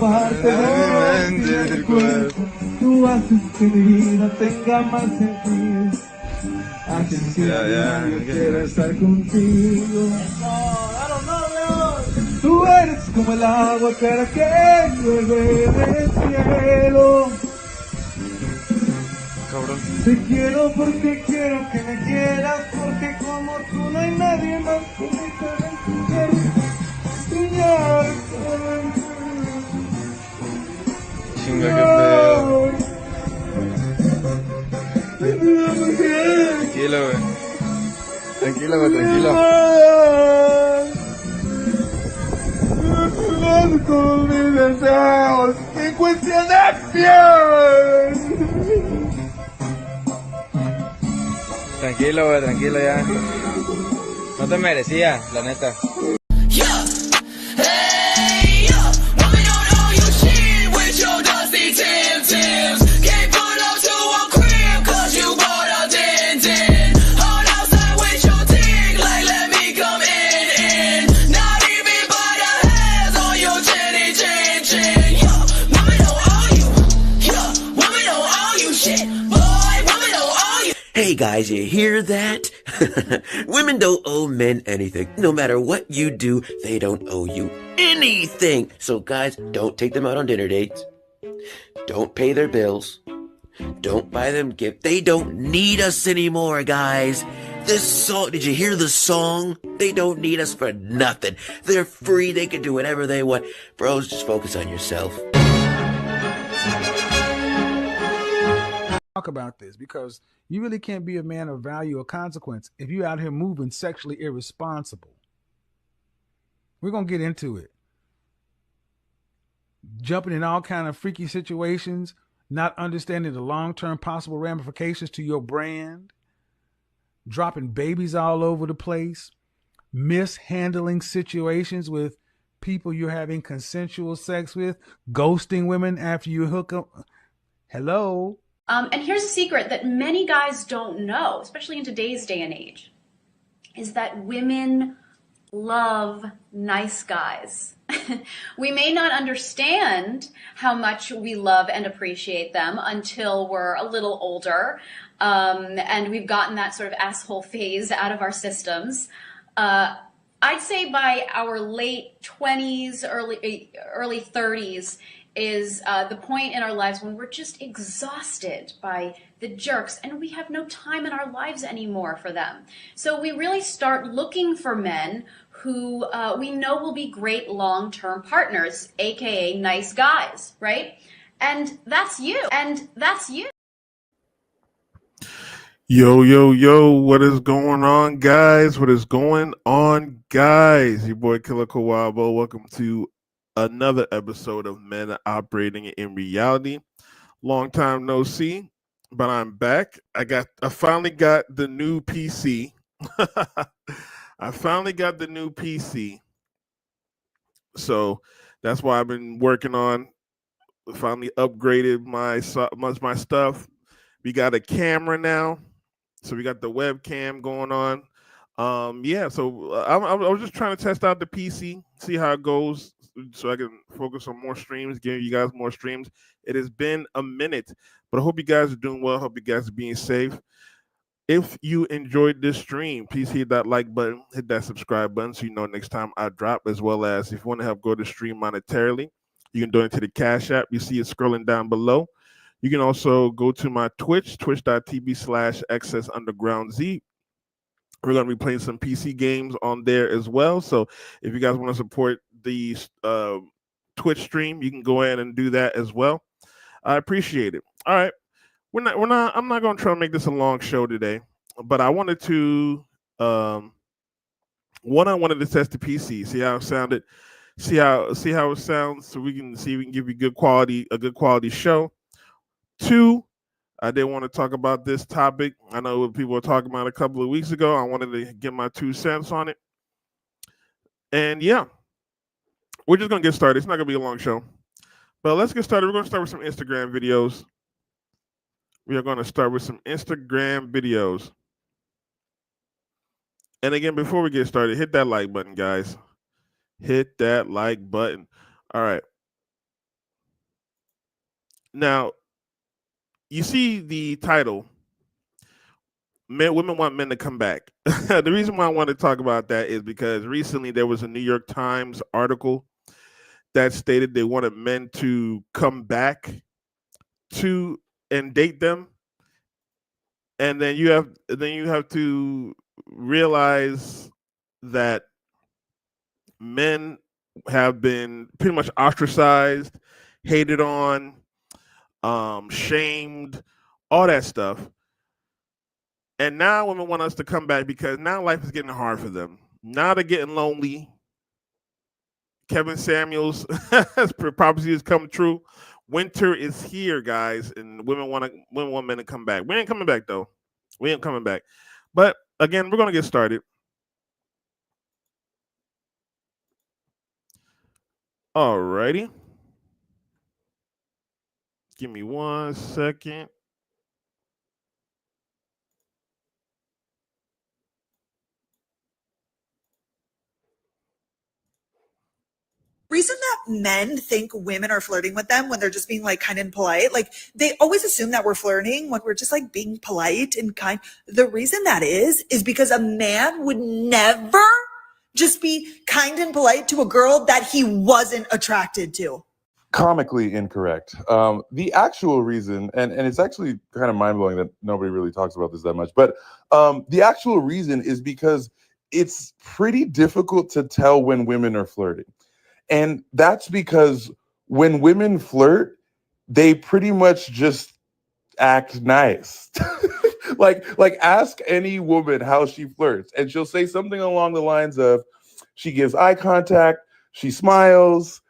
parte de mi mente y del cuerpo. Tú haces que mi vida tenga más sentido. Haces que yo quiera estar contigo. Tú eres como el agua clara que llueve del cielo. Cabrón. Te quiero porque quiero que me quieras, porque como tú no hay nadie más que me quiera enseñar. Chinga, qué pedo. Tranquilo, güey. Tranquilo, güey, tranquilo. Con mis deseos en cuestión de piel. Tranquilo, güey, tranquilo ya. No te merecía, la neta. Hey guys, you hear that? Women don't owe men anything. No matter what you do, they don't owe you anything. So guys, don't take them out on dinner dates. Don't pay their bills. Don't buy them gifts. They don't need us anymore, guys. This song, did you hear the song? They don't need us for nothing. They're free. They can do whatever they want. Bros, just focus on yourself. Talk about this, because you really can't be a man of value or consequence if you're out here moving sexually irresponsible. We're going to get into it. Jumping in all kind of freaky situations, not understanding the long-term possible ramifications to your brand, dropping babies all over the place, mishandling situations with people you're having consensual sex with, ghosting women after you hook up. Hello? And here's a secret that many guys don't know, especially in today's day and age, is that women love nice guys. We may not understand how much we love and appreciate them until we're a little older, and we've gotten that sort of asshole phase out of our systems. I'd say by our late 20s, early 30s, is the point in our lives when we're just exhausted by the jerks and we have no time in our lives anymore for them. So we really start looking for men who we know will be great long-term partners, aka nice guys, right? And that's you. Yo, what is going on, guys? Your boy Killer Kawabo. Welcome to another episode of Men Operating in Reality. Long time no see, but I'm back. I finally got the new PC. So that's why I've been working on. Finally upgraded my stuff. We got a camera now, so we got the webcam going on. So I was just trying to test out the PC, see how it goes, so I can focus on more streams, give you guys more streams. It has been a minute, but I hope you guys are doing well. I hope you guys are being safe. If you enjoyed this stream, please hit that like button, hit that subscribe button so you know next time I drop, as well as if you want to help grow the stream monetarily, you can donate to the Cash App. You see it scrolling down below. You can also go to my Twitch, twitch.tv/XSUndergroundZ. We're going to be playing some PC games on there as well. So if you guys want to support the Twitch stream, you can go ahead and do that as well. I appreciate it. All right. I'm not going to try to make this a long show today, but I wanted to, I wanted to test the PC, see how it sounded, see how it sounds, so we can give you a good quality show. 2, I did want to talk about this topic. I know what people were talking about a couple of weeks ago. I wanted to get my 2 cents on it. And yeah, we're just going to get started. It's not going to be a long show. But let's get started. We're going to start with some Instagram videos. And again, before we get started, hit that like button, guys. Hit that like button. All right. Now, you see the title, women want men to come back. The reason why I want to talk about that is because recently there was a New York Times article that stated they wanted men to come back to and date them, and then you have to realize that men have been pretty much ostracized, hated on, shamed, all that stuff. And now women want us to come back because now life is getting hard for them. Now they're getting lonely. Kevin Samuels' prophecy has come true. Winter is here, guys, and women want men to come back. We ain't coming back though. We ain't coming back. But again, we're gonna get started. Alrighty. Give me 1 second. Reason that men think women are flirting with them when they're just being like kind and polite, like they always assume that we're flirting when we're just like being polite and kind. The reason that is because a man would never just be kind and polite to a girl that he wasn't attracted to. Comically incorrect. The actual reason, and it's actually kind of mind-blowing that nobody really talks about this that much, but the actual reason is because it's pretty difficult to tell when women are flirting. And that's because when women flirt, they pretty much just act nice. like ask any woman how she flirts, and she'll say something along the lines of, she gives eye contact, she smiles,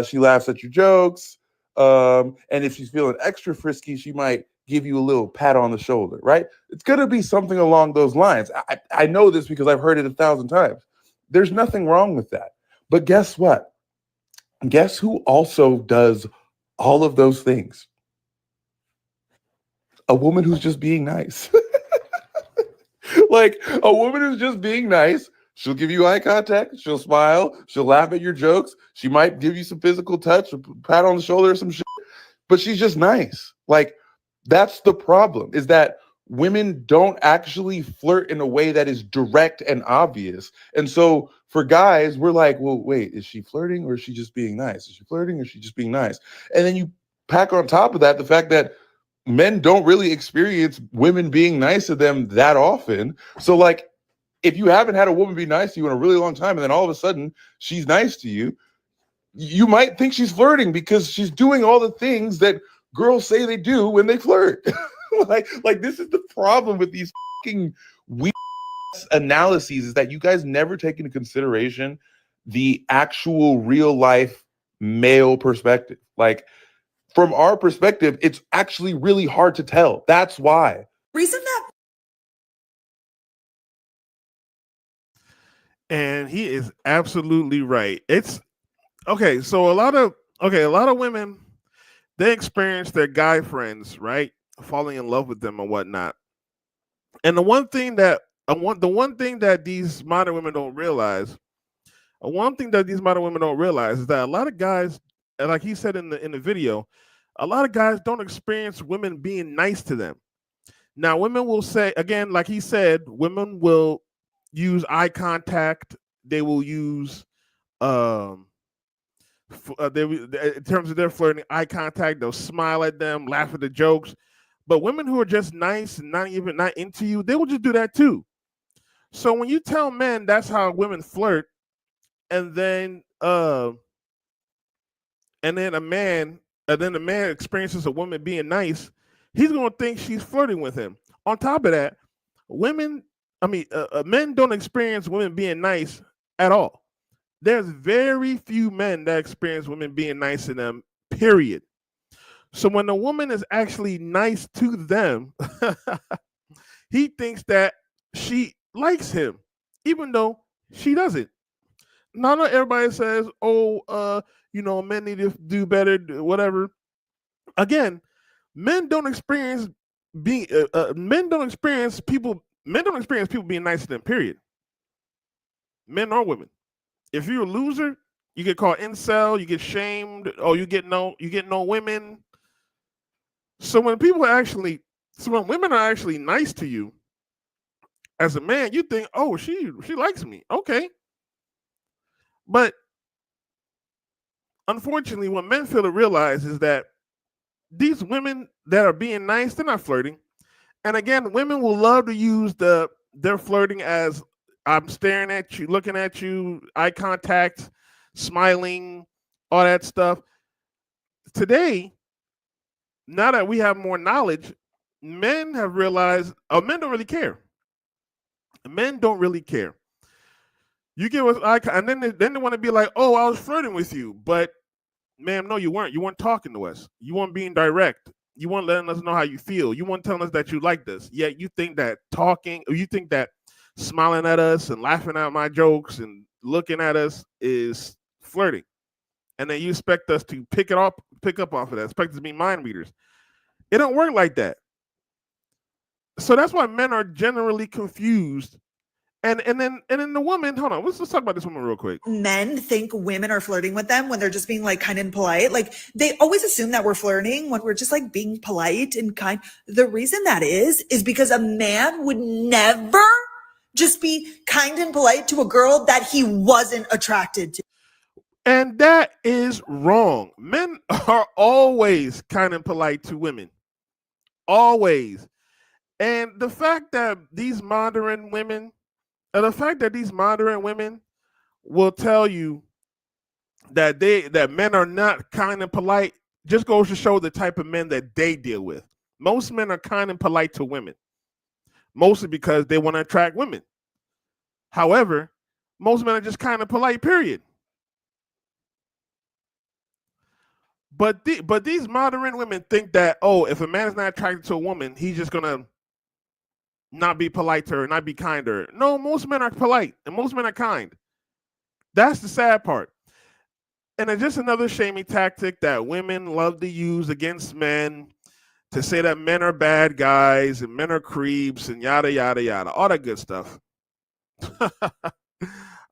she laughs at your jokes, and if she's feeling extra frisky, she might give you a little pat on the shoulder, right? It's going to be something along those lines. I know this because I've heard it 1,000 times. There's nothing wrong with that. But guess what? Guess who also does all of those things? A woman who's just being nice. Like a woman who's just being nice. She'll give you eye contact. She'll smile. She'll laugh at your jokes. She might give you some physical touch, a pat on the shoulder or some shit. But she's just nice. Like, that's the problem, is that women don't actually flirt in a way that is direct and obvious. And so for guys, we're like, well, wait, is she flirting or is she just being nice? Is she flirting or is she just being nice? And then you pack on top of that the fact that men don't really experience women being nice to them that often. So like, if you haven't had a woman be nice to you in a really long time, and then all of a sudden she's nice to you, you might think she's flirting because she's doing all the things that girls say they do when they flirt. like this is the problem with these fucking weird analyses, is that you guys never take into consideration the actual real life male perspective. Like, from our perspective, it's actually really hard to tell. That's why. Reason that. And he is absolutely right. It's okay. So a lot of women, they experience their guy friends, right, falling in love with them and whatnot. And the one thing that these modern women don't realize, is that a lot of guys, and like he said in the video, a lot of guys don't experience women being nice to them. Now, women will say, again, like he said, women will use eye contact. They will use in terms of their flirting, eye contact. They'll smile at them, laugh at the jokes. But women who are just nice and not into you, they will just do that too. So when you tell men that's how women flirt, and then a man experiences a woman being nice, he's gonna think she's flirting with him. On top of that, men don't experience women being nice at all. There's very few men that experience women being nice to them, period. So when a woman is actually nice to them, he thinks that she likes him, even though she doesn't. Not everybody says, men need to do better, whatever. Again, men don't experience people being nice to them, period. Men or women. If you're a loser, you get called incel, you get shamed, or you get no women. So when women are actually nice to you, as a man, you think, oh, she likes me. Okay. But unfortunately, what men fail to realize is that these women that are being nice, they're not flirting. And again, women will love to use they're flirting as I'm staring at you, looking at you, eye contact, smiling, all that stuff. Today, now that we have more knowledge, men have realized men don't really care. Men don't really care. You give us eye contact, and then they want to be like, oh, I was flirting with you. But ma'am, no, you weren't. You weren't talking to us. You weren't being direct. You weren't letting us know how you feel. You weren't telling us that you liked us. Yet you think that smiling at us and laughing at my jokes and looking at us is flirting. And then you expect us to pick up off of that, expect us to be mind readers. It don't work like that. So that's why men are generally confused. And then the woman, hold on, let's talk about this woman real quick. Men think women are flirting with them when they're just being like kind and polite. Like they always assume that we're flirting when we're just like being polite and kind. The reason that is because a man would never just be kind and polite to a girl that he wasn't attracted to. And that is wrong. Men are always kind and polite to women. Always. And the fact that these modern women will tell you that men are not kind and polite just goes to show the type of men that they deal with. Most men are kind and polite to women, mostly because they want to attract women. However, most men are just kind of polite, period. But these modern women think that, oh, if a man is not attracted to a woman, he's just gonna not be polite to her, not be kind to her. No, most men are polite and most men are kind. That's the sad part. And it's just another shaming tactic that women love to use against men to say that men are bad guys and men are creeps and yada, yada, yada, all that good stuff. All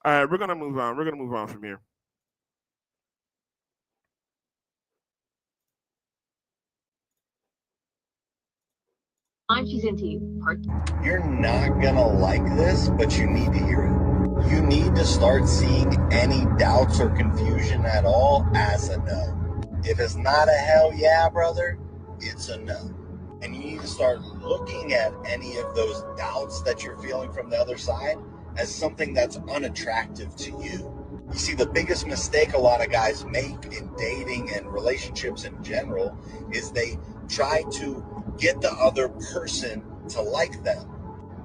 right, we're going to move on. We're going to move on from here. She's into you. You're not gonna like this, but you need to hear it. You need to start seeing any doubts or confusion at all as a no. If it's not a hell yeah, brother, it's a no. And you need to start looking at any of those doubts that you're feeling from the other side as something that's unattractive to you. You see, the biggest mistake a lot of guys make in dating and relationships in general is they try to get the other person to like them.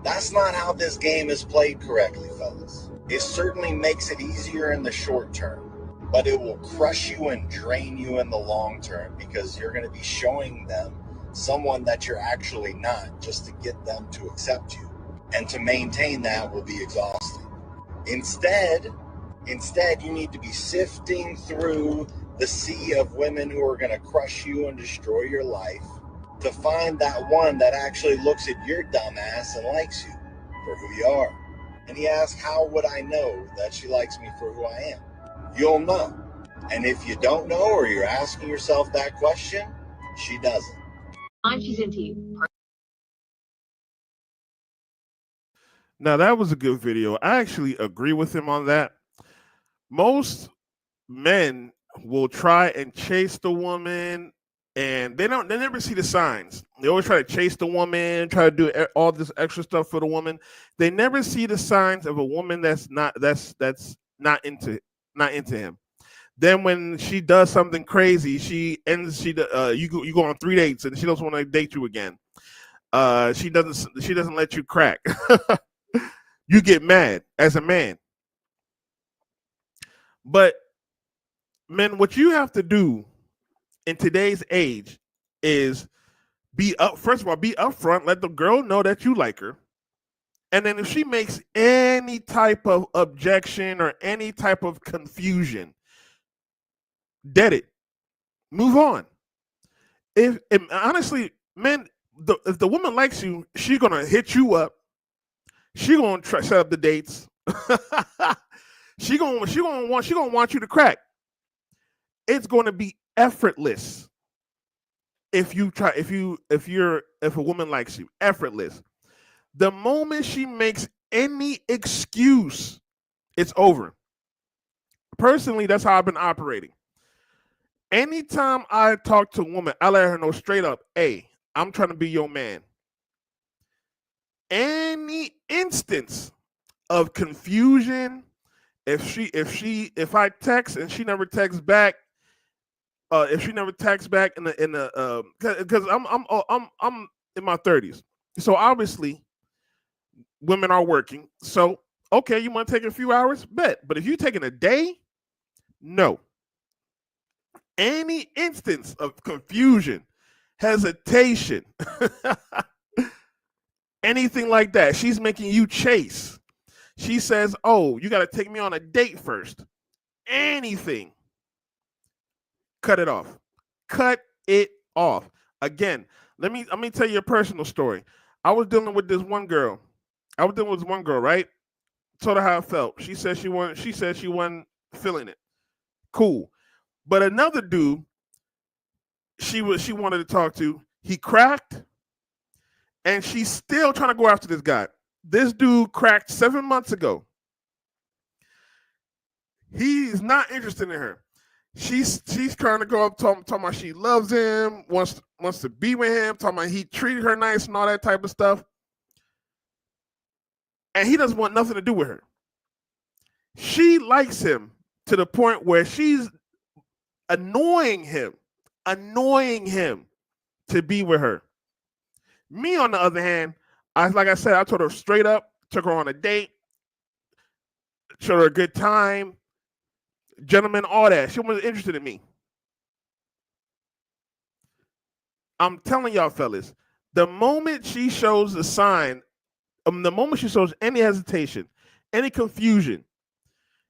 That's not how this game is played correctly, fellas. It certainly makes it easier in the short term, but it will crush you and drain you in the long term because you're going to be showing them someone that you're actually not just to get them to accept you. And to maintain that will be exhausting. Instead, you need to be sifting through the sea of women who are going to crush you and destroy your life to find that one that actually looks at your dumb ass and likes you for who you are. And he asks, how would I know that she likes me for who I am? You'll know. And if you don't know or you're asking yourself that question, she doesn't. She's into you. Now, that was a good video. I actually agree with him on that. Most men will try and chase the woman, and they never see the signs. They always try to chase the woman, try to do all this extra stuff for the woman. They never see the signs of a woman that's not into him. Then when she does something crazy, you go on 3 dates and she doesn't want to date you again. She doesn't let you crack. You get mad as a man. But men, what you have to do in today's age is first of all, be upfront, let the girl know that you like her. And then if she makes any type of objection or any type of confusion, dead it. Move on. If honestly, men, if the woman likes you, she's gonna hit you up. She's gonna set up the dates. She gonna want you to crack. It's gonna be effortless. if a woman likes you, effortless. The moment she makes any excuse, it's over. Personally, that's how I've been operating. Anytime I talk to a woman, I let her know straight up, hey, I'm trying to be your man. Any instance of confusion, if I text and she never texts back, if she never texts back because I'm in my 30s, so obviously women are working. So okay, you want to take a few hours, bet. But if you're taking a day, no. Any instance of confusion, hesitation, anything like that, she's making you chase. She says, oh, you got to take me on a date first. Anything. Cut it off. Cut it off. Again, let me tell you a personal story. I was dealing with this one girl. Right? Told her how I felt. She said she wasn't feeling it. Cool. But another dude she wanted to talk to, he cracked, and she's still trying to go after this guy. This dude cracked 7 months ago. He's not interested in her. She's trying to go up, talking about she loves him, wants to be with him, talking about he treated her nice and all that type of stuff. And he doesn't want nothing to do with her. She likes him to the point where she's annoying him to be with her. Me, on the other hand, like I said, I told her straight up, took her on a date, showed her a good time, gentlemen, all that. She wasn't interested in me. I'm telling y'all, fellas, the moment she shows a sign, the moment she shows any hesitation, any confusion,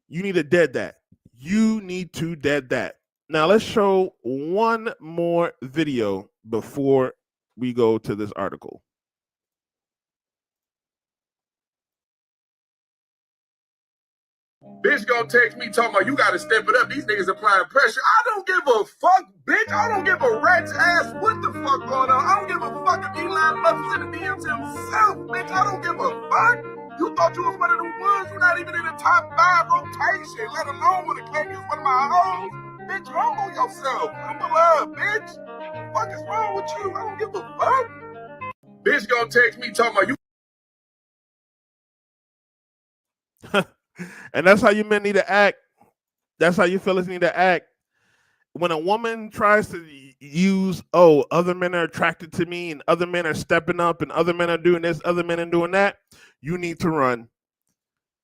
you need to dead that. You need to dead that. Now let's show one more video before we go to this article. Bitch gonna text me talking about you gotta step it up. These niggas applying pressure. I don't give a fuck, bitch. I don't give a rat's ass what the fuck going on. I don't give a fuck if Elon Musk is in the DMs himself, bitch. I don't give a fuck. You thought you was one of the ones. You're not even in the top 5 rotation, let alone when it came to one of my hoes. Bitch, humble yourself. Humble up, bitch. What the fuck is wrong with you? I don't give a fuck. Bitch gonna text me talking about you. And that's how you men need to act. That's how you fellas need to act. When a woman tries to use, oh, other men are attracted to me and other men are stepping up and other men are doing this, other men are doing that, you need to run.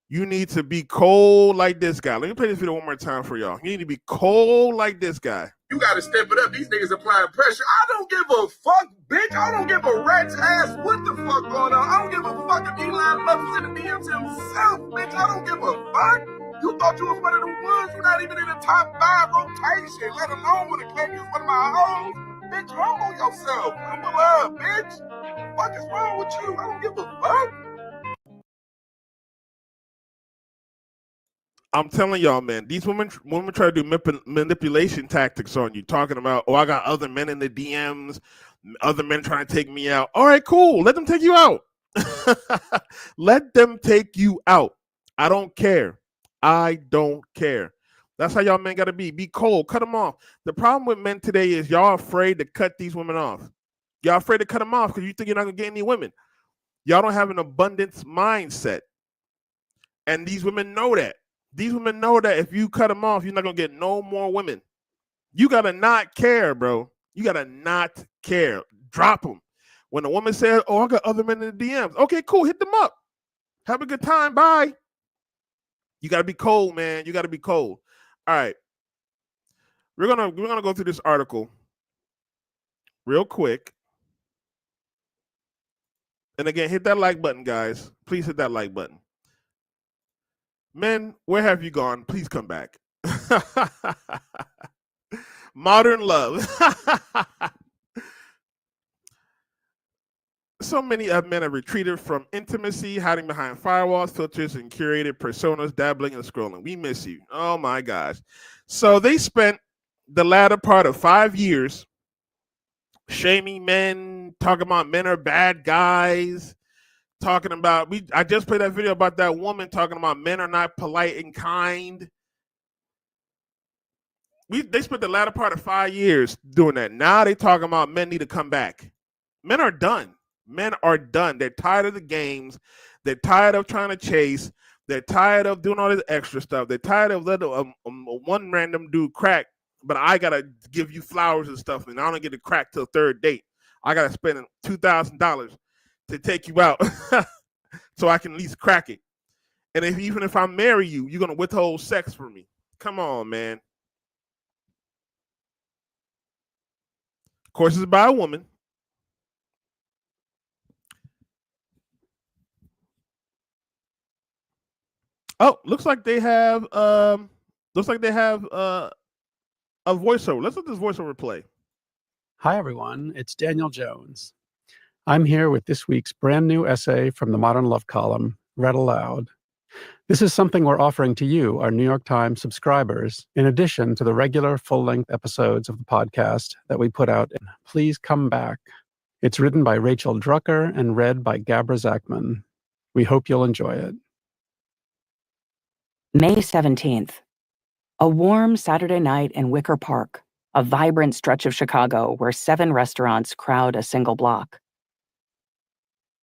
You need to be cold like this guy. Let me play this video one more time for y'all. You need to be cold like this guy. You gotta step it up. These niggas applying pressure. I don't give a fuck, bitch. I don't give a rat's ass what the fuck going on. I don't give a fuck if Elon Musk is in the DMs himself, bitch. I don't give a fuck. You thought you was one of the ones. You're not even in the top 5 rotation, let alone when it came to one of my hoes. Bitch, humble yourself. Humble up, bitch. What the fuck is wrong with you? I don't give a fuck. I'm telling y'all, man, these women try to do manipulation tactics on you, talking about, oh, I got other men in the DMs, other men trying to take me out. All right, cool. Let them take you out. Let them take you out. I don't care. I don't care. That's how y'all men got to be. Be cold. Cut them off. The problem with men today is y'all afraid to cut these women off. Y'all afraid to cut them off because you think you're not going to get any women. Y'all don't have an abundance mindset. And these women know that. These women know that if you cut them off, you're not going to get no more women. You got to not care, bro. You got to not care. Drop them. When a woman says, oh, I got other men in the DMs. Okay, cool. Hit them up. Have a good time. Bye. You got to be cold, man. You got to be cold. All right. We're gonna go through this article real quick. And again, hit that like button, guys. Please hit that like button. Men, where have you gone? Please come back. Modern love. So many of men have retreated from intimacy, hiding behind firewalls, filters, and curated personas, dabbling and scrolling. We miss you. Oh my gosh. So they spent the latter part of 5 years shaming men, talking about men are bad guys, talking about I just played that video about that woman talking about men are not polite and kind. They spent the latter part of 5 years doing that. Now they talking about men need to come back. Men are done. Men are done. They're tired of the games. They're tired of trying to chase. They're tired of doing all this extra stuff. They're tired of letting one random dude crack, but I gotta give you flowers and stuff, and I don't get to crack till third date. I gotta spend $2,000 to take you out so I can at least crack it. And even if I marry you, you're gonna withhold sex from me. Come on, man. Of course, it's by a woman. Oh, looks like they have a voiceover. Let's let this voiceover play. Hi, everyone. It's Daniel Jones. I'm here with this week's brand new essay from the Modern Love column, read aloud. This is something we're offering to you, our New York Times subscribers, in addition to the regular full-length episodes of the podcast that we put out in Please Come Back. It's written by Rachel Drucker and read by Gabra Zachman. We hope you'll enjoy it. May 17th. A warm Saturday night in Wicker Park, a vibrant stretch of Chicago where 7 restaurants crowd a single block.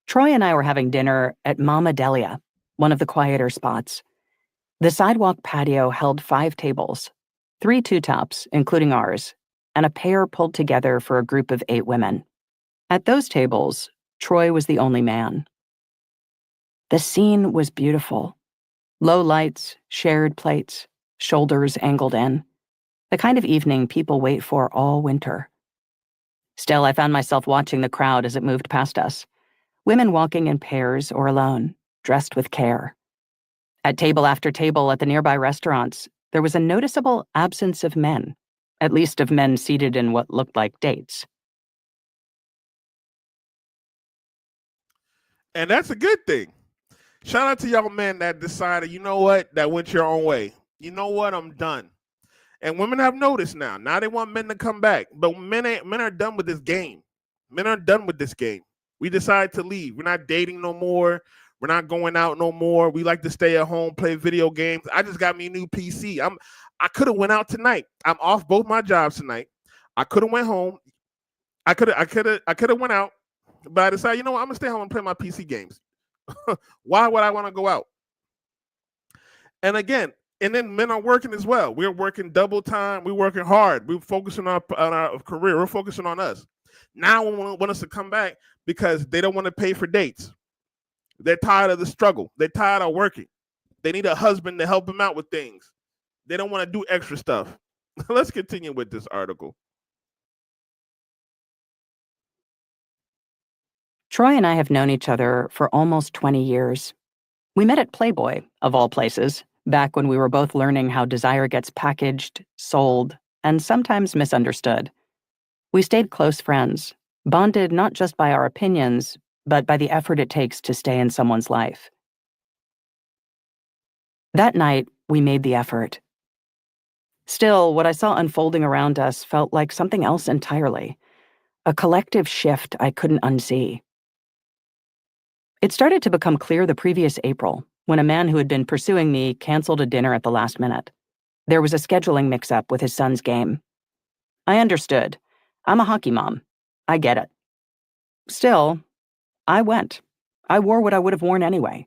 Troy and I were having dinner at Mama Delia, one of the quieter spots. The sidewalk patio held 5 tables, 3 two-tops, including ours, and a pair pulled together for a group of 8 women. At those tables, Troy was the only man. The scene was beautiful. Low lights, shared plates, shoulders angled in. The kind of evening people wait for all winter. Still, I found myself watching the crowd as it moved past us. Women walking in pairs or alone, dressed with care. At table after table at the nearby restaurants, there was a noticeable absence of men, at least of men seated in what looked like dates. And that's a good thing. Shout out to y'all men that decided, you know what, that went your own way. You know what, I'm done. And women have noticed now. Now they want men to come back. But men are done with this game. Men are done with this game. We decided to leave. We're not dating no more. We're not going out no more. We like to stay at home, play video games. I just got me a new PC. I could have went out tonight. I'm off both my jobs tonight. I could have went home. I could have went out, but I decided, you know what, I'm gonna stay home and play my PC games. Why would I want to go out? And again, and then men are working as well. We're working double time. We're working hard. We're focusing on our career. We're focusing on us. Now we want us to come back because they don't want to pay for dates. They're tired of the struggle. They're tired of working. They need a husband to help them out with things. They don't want to do extra stuff. Let's continue with this article. Troy and I have known each other for almost 20 years. We met at Playboy, of all places, back when we were both learning how desire gets packaged, sold, and sometimes misunderstood. We stayed close friends, bonded not just by our opinions, but by the effort it takes to stay in someone's life. That night, we made the effort. Still, what I saw unfolding around us felt like something else entirely, a collective shift I couldn't unsee. It started to become clear the previous April, when a man who had been pursuing me canceled a dinner at the last minute. There was a scheduling mix-up with his son's game. I understood. I'm a hockey mom. I get it. Still, I went. I wore what I would have worn anyway.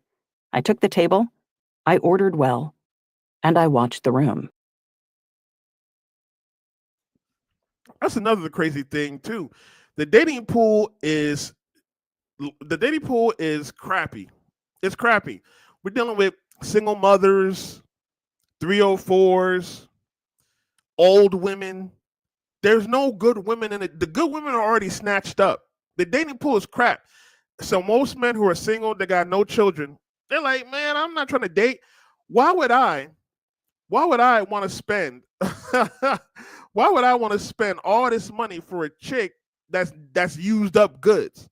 I took the table, I ordered well, and I watched the room. That's another crazy thing, too. The dating pool is crappy. It's crappy. We're dealing with single mothers, 304s, old women. There's no good women in it. The good women are already snatched up. The dating pool is crap. So most men who are single, they got no children, they're like, man, I'm not trying to date. Why would I want to spend why would I want to spend all this money for a chick that's used up goods?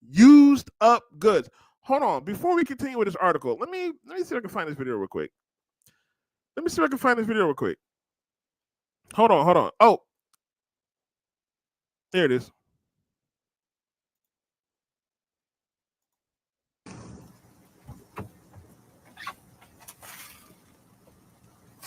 Used up goods. Hold on. Before we continue with this article, let me see if I can find this video real quick. Hold on. Oh, there it is.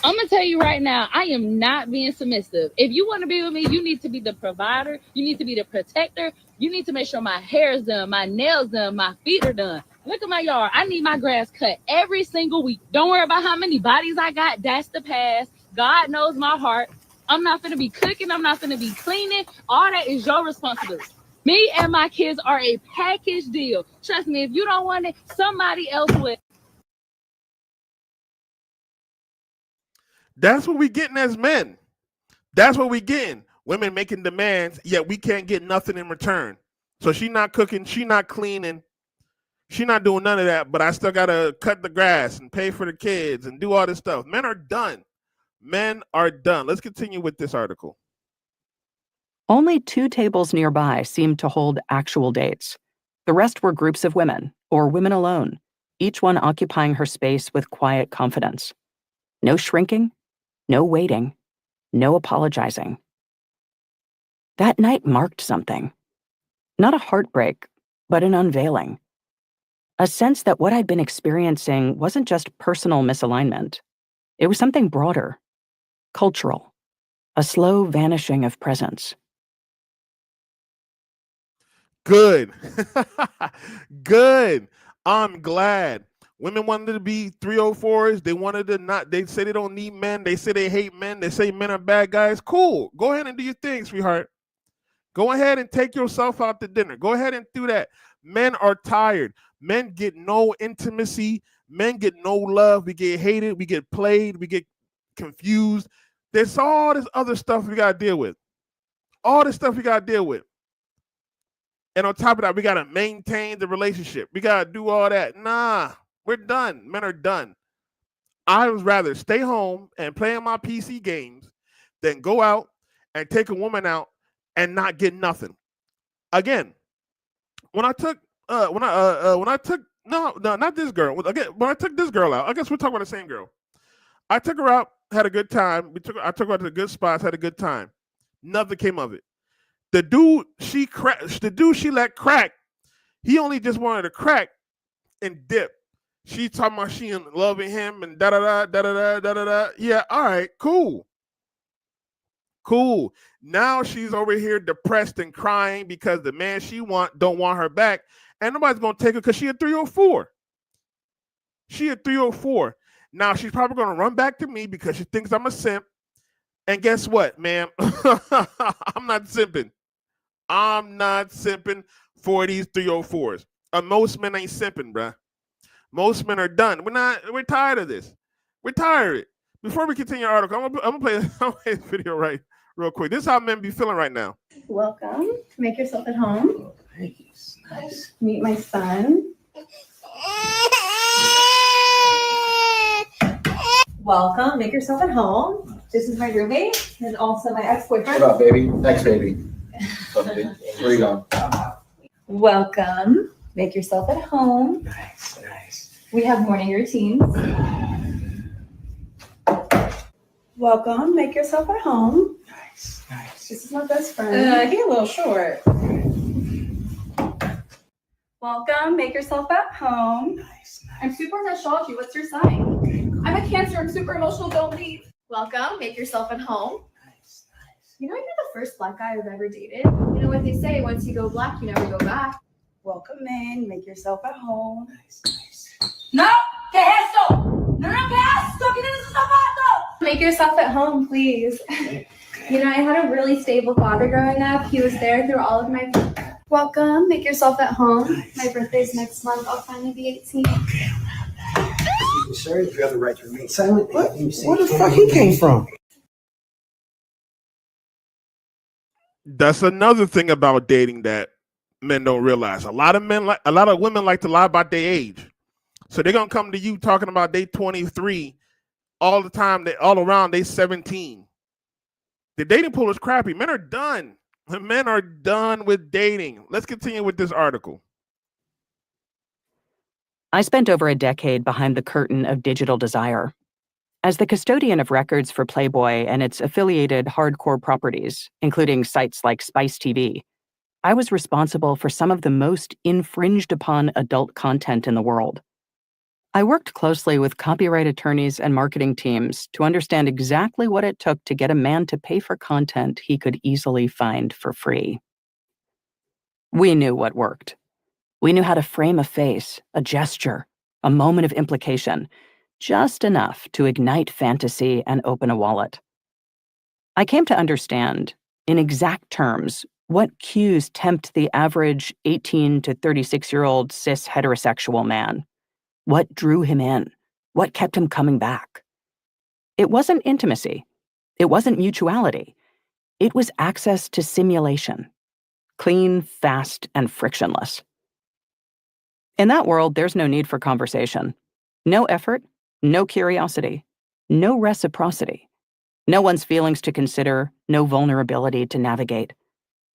I'm gonna tell you right now, I am not being submissive. If you want to be with me, you need to be the provider. You need to be the protector. You need to make sure my hair is done, my nails done, my feet are done. Look at my yard. I need my grass cut every single week. Don't worry about how many bodies I got. That's the past. God knows my heart. I'm not gonna be cooking. I'm not gonna be cleaning. All that is your responsibility. Me and my kids are a package deal. Trust me, if you don't want it, somebody else will. That's what we getting as men. That's what we getting. Women making demands, yet we can't get nothing in return. So she not cooking, she not cleaning, she not doing none of that, but I still gotta cut the grass and pay for the kids and do all this stuff. Men are done. Men are done. Let's continue with this article. Only 2 tables nearby seemed to hold actual dates. The rest were groups of women, or women alone, each one occupying her space with quiet confidence. No shrinking, no waiting, no apologizing. That night marked something. Not a heartbreak, but an unveiling. A sense that what I'd been experiencing wasn't just personal misalignment. It was something broader, cultural, a slow vanishing of presence. Good. Good. I'm glad. Women wanted to be 304s. They wanted to not, they say they don't need men. They say they hate men. They say men are bad guys. Cool. Go ahead and do your thing, sweetheart. Go ahead and take yourself out to dinner. Go ahead and do that. Men are tired. Men get no intimacy. Men get no love. We get hated. We get played. We get confused. There's all this other stuff we got to deal with. All this stuff we got to deal with. And on top of that, we got to maintain the relationship. We got to do all that. Nah, we're done. Men are done. I would rather stay home and play on my PC games than go out and take a woman out and not get nothing. Again, when I took not this girl. Again, when I took this girl out, I guess we're talking about the same girl. I took her out, had a good time. I took her to the good spots, had a good time. Nothing came of it. The dude she let crack, he only just wanted to crack and dip. She talking about she in love with him and da-da-da. Yeah, all right, cool. Cool. Now she's over here depressed and crying because the man she don't want her back, and nobody's gonna take her because she a 304. She a 304. Now she's probably gonna run back to me because she thinks I'm a simp. And guess what, ma'am? I'm not simping. I'm not simping for these 304s. Most men ain't simping, bruh. Most men are done. We're tired of this. We're tired of it. Before we continue our article, I'm gonna play this video real quick. This is how men be feeling right now. Welcome. Make yourself at home. Thank you. Nice. Meet my son. Welcome. Make yourself at home. This is my roommate and also my ex-boyfriend. What up, baby? Thanks, baby. What's up, baby? Where you going? Welcome. Make yourself at home. Nice. We have morning routines. Welcome. Make yourself at home. Nice. This is my best friend. Get a little short. Welcome. Make yourself at home. Nice. I'm super astrology. What's your sign? I'm a Cancer. I'm super emotional. Don't leave. Welcome. Make yourself at home. Nice. You know, you're the first black guy I've ever dated. You know what they say, once you go black, you never go back. Welcome in. Make yourself at home. Nice. No, ¿qué es esto? No, ¿qué es esto? ¿Qué es zapato? Make yourself at home, please. You know, I had a really stable father growing up. He was there through all of my... Welcome. Make yourself at home. Nice. My birthday's next month. I'll finally be 18. Okay. Sir, you have the right to remain silent. Where the fuck he came from? That's another thing about dating that men don't realize. A lot of women like to lie about their age. So they're gonna come to you talking about they 23 all the time. They all around they 17. The dating pool is crappy. Men are done. Men are done with dating. Let's continue with this article. I spent over a decade behind the curtain of digital desire. As the custodian of records for Playboy and its affiliated hardcore properties, including sites like Spice TV, I was responsible for some of the most infringed upon adult content in the world. I worked closely with copyright attorneys and marketing teams to understand exactly what it took to get a man to pay for content he could easily find for free. We knew what worked. We knew how to frame a face, a gesture, a moment of implication, just enough to ignite fantasy and open a wallet. I came to understand, in exact terms, what cues tempt the average 18 to 36-year-old cis heterosexual man. What drew him in? What kept him coming back? It wasn't intimacy. It wasn't mutuality. It was access to simulation. Clean, fast, and frictionless. In that world, there's no need for conversation. No effort, no curiosity, no reciprocity. No one's feelings to consider, no vulnerability to navigate.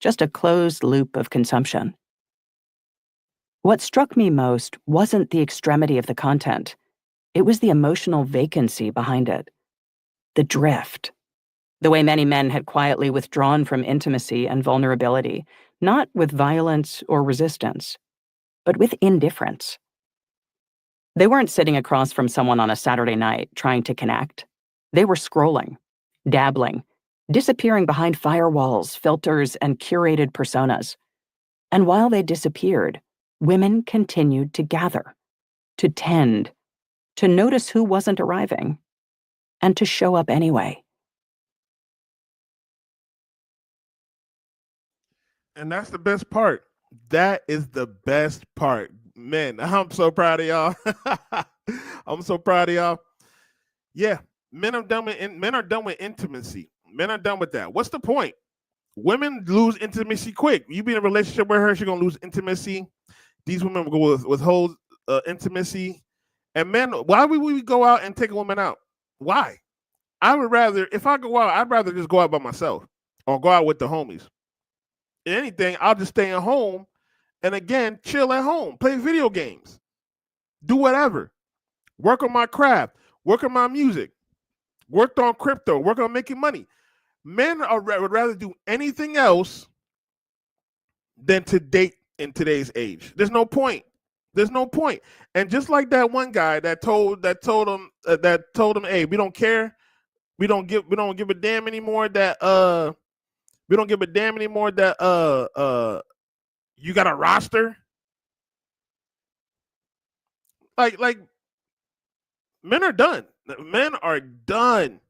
Just a closed loop of consumption. What struck me most wasn't the extremity of the content. It was the emotional vacancy behind it. The drift. The way many men had quietly withdrawn from intimacy and vulnerability, not with violence or resistance, but with indifference. They weren't sitting across from someone on a Saturday night trying to connect. They were scrolling, dabbling, disappearing behind firewalls, filters, and curated personas. And while they disappeared, women continued to gather, to tend, to notice who wasn't arriving, and to show up anyway. And that's the best part. That is the best part. Man, I'm so proud of y'all. I'm so proud of y'all. Yeah, men are done with intimacy. Men are done with that. What's the point? Women lose intimacy quick. You be in a relationship with her, she's gonna lose intimacy. These women will go withhold intimacy. And men, why would we go out and take a woman out? Why? I would rather, if I go out, I'd rather just go out by myself or go out with the homies. If anything, I'll just stay at home and again, chill at home, play video games, do whatever, work on my craft, work on my music, worked on crypto, work on making money. Men would rather do anything else than to date in today's age. There's no point. There's no point. And just like that one guy that told him, hey, we don't care. We don't give a damn anymore that we don't give a damn anymore that you got a roster. Like men are done. Men are done.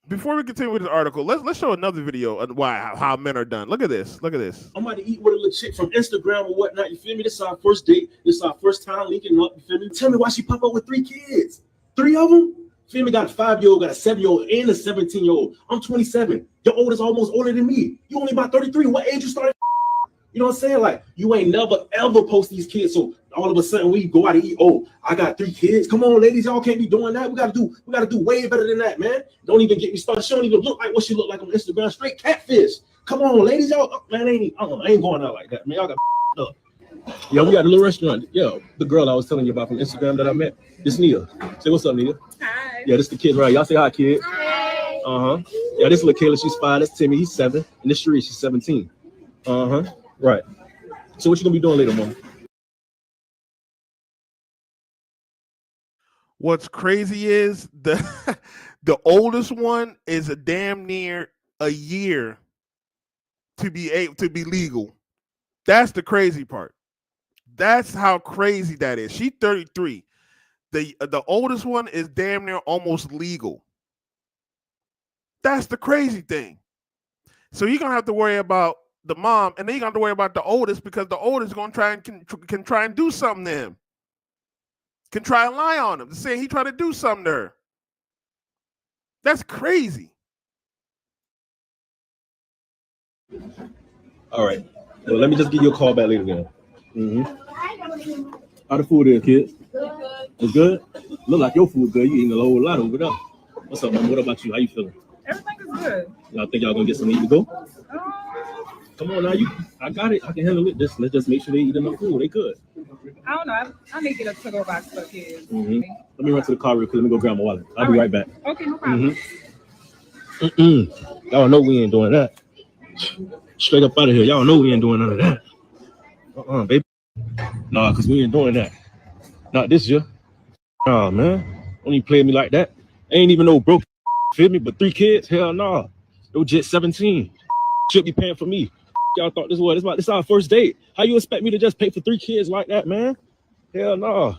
Before we continue with this article, let's show another video of how men are done. Look at this. Look at this. I'm about to eat with a little chick from Instagram or whatnot. You feel me? This is our first date. This is our first time linking up. You feel me? Tell me why she pop up with 3 kids. 3 of them? Feel me? Got a 5-year-old, got a 7-year-old, and a 17-year-old. I'm 27. Your oldest almost older than me. You only about 33. What age you started? You know what I'm saying? Like, you ain't never, ever post these kids. So all of a sudden we go out to eat. Oh, I got 3 kids. Come on, ladies. Y'all can't be doing that. We gotta do way better than that, man. Don't even get me started. She don't even look like what she look like on Instagram. Straight catfish. Come on, ladies. Y'all, man, I ain't going out like that, man. Y'all got up. Yo, we got a little restaurant. Yo, the girl I was telling you about from Instagram that I met. This Nia. Say what's up, Nia. Hi. Yeah, this the kids, right? Y'all say hi, kid. Hi. Uh-huh. Yeah, this is LaKayla. She's 5. That's Timmy. He's 7. And this Cherie. She's 17. Uh-huh. Right. So what you gonna be doing later, Mom? What's crazy is the oldest one is a damn near a year to be legal. That's the crazy part. That's how crazy that is. She's 33. The oldest one is damn near almost legal. That's the crazy thing. So you're gonna have to worry about the mom, and then you're gonna have to worry about the oldest, because the oldest is gonna try and can try and do something to him. Can try and lie on him, saying he tried to do something to her. That's crazy. All right. Well, let me just give you a call back later then. Mm-hmm. How the food is, kids? It's good? Look like your food good. You eating a whole lot over there. What's up, Mom? What about you? How you feeling? Everything is good. Y'all think y'all gonna get some to eat to go? Come on now, I got it. I can handle it. Let's just make sure they eat enough food. They good. I don't know. I need to get a to-go box for kids. Mm-hmm. Let me run to the car real quick. Let me go grab my wallet. I'll be right back. Okay, no problem. Mm-hmm. Y'all know we ain't doing that. Straight up out of here. Y'all know we ain't doing none of that. Baby. Nah, because we ain't doing that. Not this year. Oh man, don't even play me like that. Ain't even no broke. Feel me? But 3 kids? Hell no. It was just 17. Should be paying for me. Y'all thought this was this our first date. How you expect me to just pay for 3 kids like that, man? Hell no.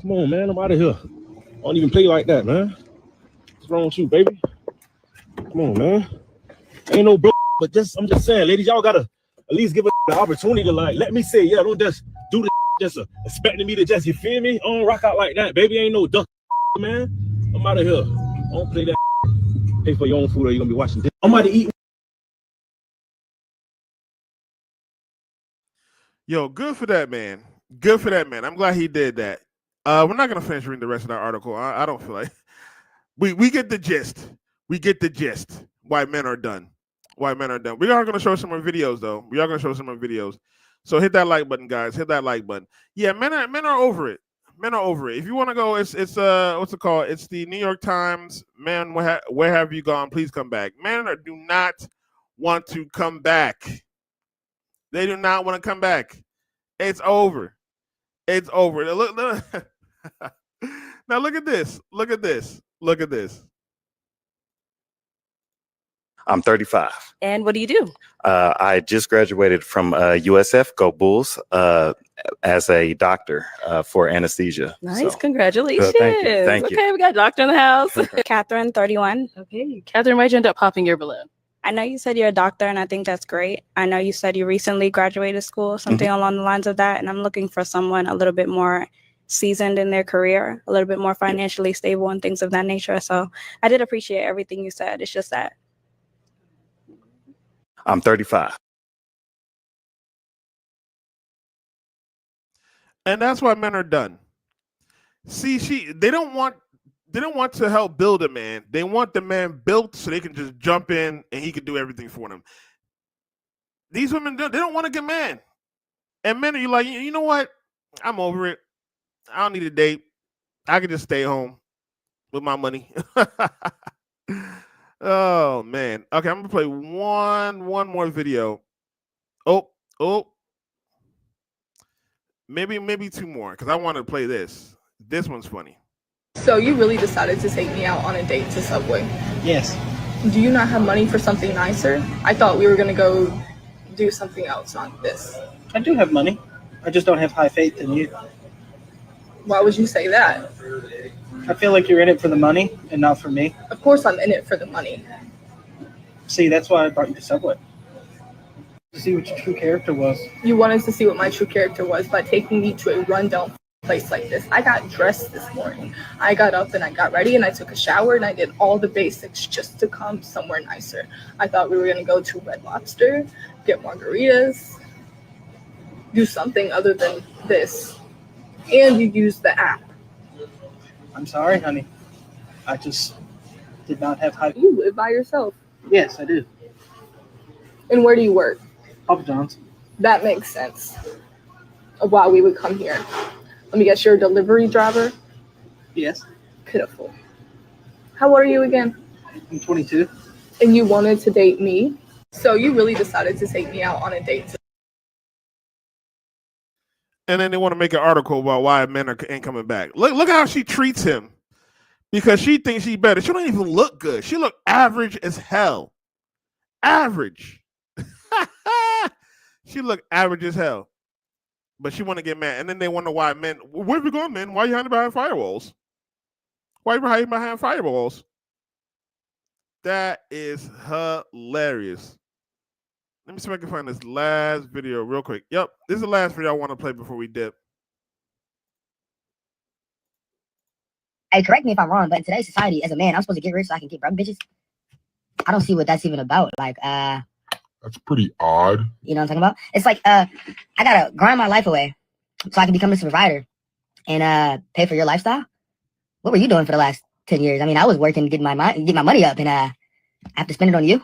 Come on, man. I'm out of here. I don't even play like that, man. What's wrong with you, baby? Come on, man. Ain't no broke, but just I'm just saying, ladies, y'all gotta at least give us the opportunity to like let me say, yeah, don't just do the just expecting me to just, you feel me? I don't rock out like that, baby. Ain't no duck, man. I'm out of here. I don't play that. Pay for your own food or you're gonna be watching this. I'm about to eat. Yo, good for that man. Good for that man. I'm glad he did that. We're not gonna finish reading the rest of that article. I don't feel like we get the gist. We get the gist. Why men are done. Why men are done. We are gonna show some more videos though. We are gonna show some more videos. So hit that like button, guys. Hit that like button. Yeah, men are over it. Men are over it. If you want to go, it's what's it called? It's the New York Times. Man, where have you gone? Please come back. Men do not want to come back. They do not want to come back. It's over. It's over. Look. Now look at this. Look at this. Look at this. I'm 35. And what do you do? I just graduated from USF, Go Bulls, as a doctor for anesthesia. Nice, So, congratulations. thank you. Thank you. Okay, we got a doctor in the house. Catherine, 31. Okay, Catherine, why'd you end up popping your balloon? I know you said you're a doctor, and I think that's great. I know you said you recently graduated school, something along the lines of that, and I'm looking for someone a little bit more seasoned in their career, a little bit more financially stable and things of that nature. So I did appreciate everything you said. It's just that I'm 35. And that's why men are done. See, they don't want to help build a man. They want the man built so they can just jump in and he can do everything for them. These women, they don't want a good man. And men are like, you know what? I'm over it. I don't need a date. I can just stay home with my money. Oh man. Okay, I'm gonna play one more video. Oh. Maybe 2 more because I want to play this. This one's funny. So you really decided to take me out on a date to Subway? Yes. Do you not have money for something nicer? I thought we were gonna go do something else on this. I do have money. I just don't have high faith in you. Why would you say that? I feel like you're in it for the money and not for me. Of course I'm in it for the money. See, that's why I brought you to Subway. To see what your true character was. You wanted to see what my true character was by taking me to a rundown place like this. I got dressed this morning. I got up and I got ready and I took a shower and I did all the basics just to come somewhere nicer. I thought we were going to go to Red Lobster, get margaritas, do something other than this. And you use the app. I'm sorry, honey. I just did not have high. You live by yourself. Yes, I do. And where do you work? Papa John's. That makes sense of why we would come here. Let me guess, you're a delivery driver? Yes. Pitiful. How old are you again? I'm 22. And you wanted to date me? So you really decided to take me out on a date. And then they want to make an article about why men ain't coming back. Look how she treats him because she thinks she's better. She don't even look good. She look average as hell. Average. She look average as hell. But she want to get mad. And then they wonder why men, where we going, men? Why are you hiding behind firewalls? Why are you hiding behind firewalls? That is hilarious. Let me see if I can find this last video real quick. Yep, this is the last video I want to play before we dip. Hey, correct me if I'm wrong, but in today's society, as a man, I'm supposed to get rich so I can get broke bitches. I don't see what that's even about. Like, that's pretty odd. You know what I'm talking about? It's like, I gotta grind my life away so I can become this provider and pay for your lifestyle. What were you doing for the last 10 years? I mean, I was working to get my money up, and I have to spend it on you.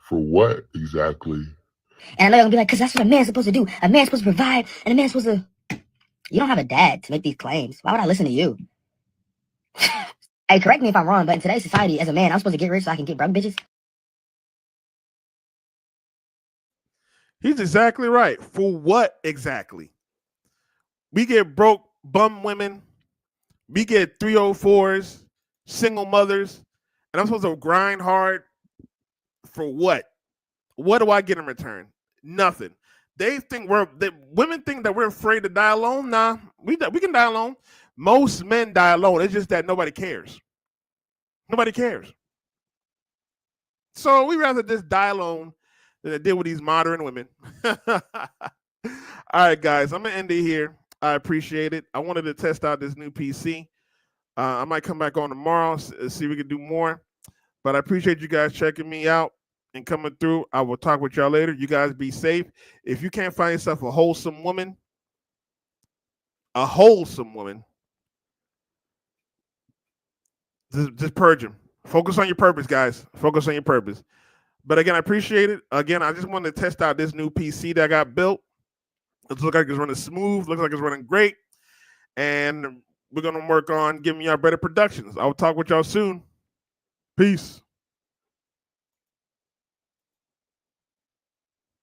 For what exactly? And I know you're gonna be like, because that's what a man's supposed to do. A man's supposed to provide, and a man's supposed to. You don't have a dad to make these claims. Why would I listen to you? Hey, correct me if I'm wrong, but in today's society, as a man, I'm supposed to get rich so I can get broke bitches. He's exactly right. For what exactly? We get broke bum women. We get 304s, single mothers, and I'm supposed to grind hard for what? What do I get in return? Nothing. Women think that we're afraid to die alone. Nah, we can die alone. Most men die alone. It's just that nobody cares. Nobody cares. So we rather just die alone than to deal with these modern women. All right, guys, I'm gonna end it here. I appreciate it. I wanted to test out this new PC. I might come back on tomorrow, see if we can do more. But I appreciate you guys checking me out and coming through. I will talk with y'all later. You guys be safe. If you can't find yourself a wholesome woman, just purge them. Focus on your purpose, guys. Focus on your purpose. But again, I appreciate it. Again, I just wanted to test out this new PC that I got built. It looks like it's running smooth. Looks like it's running great. And we're going to work on giving y'all better productions. I'll talk with y'all soon. Peace.